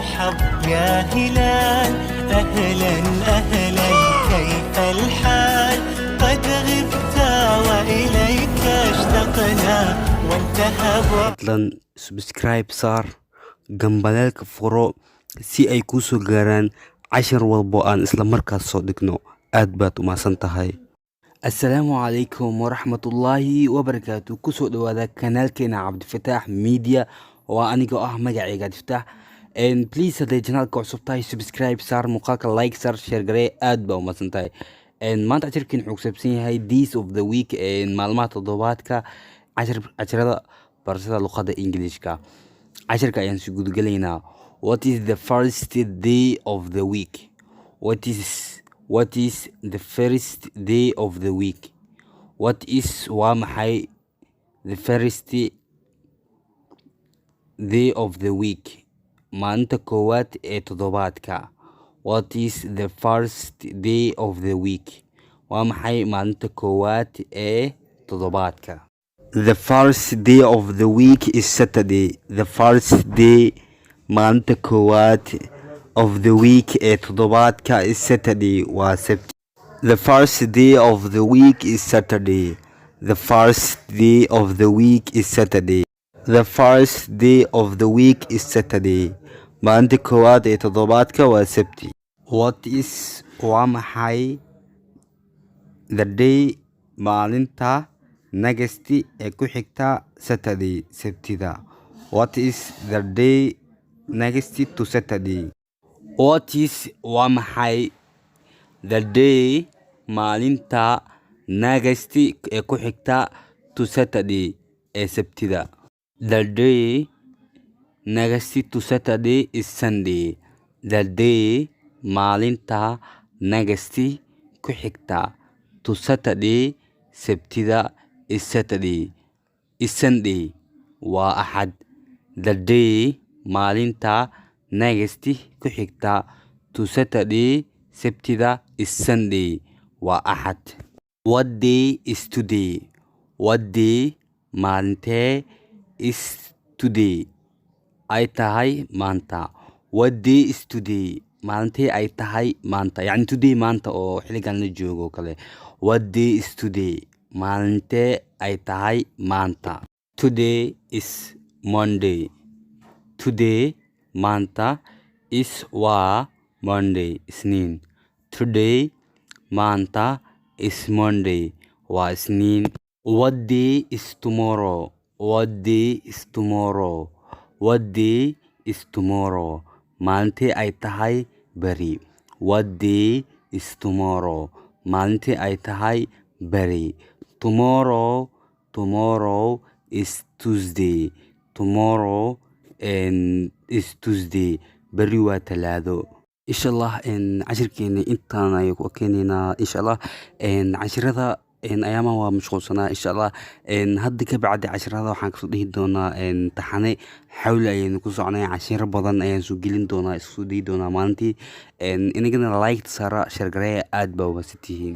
مرحب يا هلال أهلا أهلا كيف الحال قد غبت وإليك اشتقنا وانتهى fadlan subscribe saar gambaleelka furo si ay kuu soo gaaraan cashar walbo aan isla markaas soo dhigno. aad baad u mahadsan tahay. assalaamu calaykum waraxmatullaahi wabarakaatu. kusoo dhawaada kanaalkeena cabdifataax media oo anigoo ah magacayga cabdifataax. please hadday janaalka cusub tahay subscribe saar, muuqaalka like saar, share garee. aad baa u mahadsan tahay. maanta cashirkiin wuxuu ku saabsan yahay days of the week, maalmaha todobaadka, casharada barashada luuqada ingiriiska. cashirka ayaan soo gudagalaynaa. what is the first day of the week? what is the first day of the week? waa maxay the first day of the week? maalinta koowaad ee todobaadka. what is the first day of the week? waa maxay maalinta koowaad ee todobaadka? The first day of the week is Saturday. The first day maalinta koowaad of the week ee todobaadka is Saturday. waa Sabti. The first day of the week is Saturday. The first day of the week is Saturday. The first day of the week is Saturday. maalinta koowaad ee todobaadka waa Sabti. waa maxay the day maalinta next ee ku xigta Saturday Sabtida? What is the day next to Saturday? waa maxay the day maalinta next ee ku xigta to Saturday ee Sabtida? The day next to Saturday is Sunday. The day maalinta next ku xigta to Saturday Sabtida is Sunday. waa Axad. The day maalinta next ku xigta to Saturday Sabtida is Sunday. waa Axad. What day is today? maalintee is today ay tahay maanta? What day is today? maalintee ay tahay maanta? yacni today maanta oo xilligan la joogo kale. What day is today? maalintee ay tahay maanta? Today is Monday. Today maanta is waa Monday isniin. Today maanta is Monday waa isniin. What day is tomorrow? What day is tomorrow? maalintee ay tahay beri? What day is tomorrow? maalintee ay tahay beri? Tomorrow is Tuesday. Tomorrow is Tuesday. beri waa Talaado. insha allah cashirkeena intaan ayay ku keenaynaa. insha allah cashirada ayaama waa mashquulsanaa. insha allah hadda ka bacdi cashirada waxaan kasoo dhihi doonaa taxane xawli ayaynu ku soconay. cashiro badan ayaan soo gelin doonaa, isku dayi doonaa maalintii. inagana like saara, share gareeya. aad baa umaadsantihiin.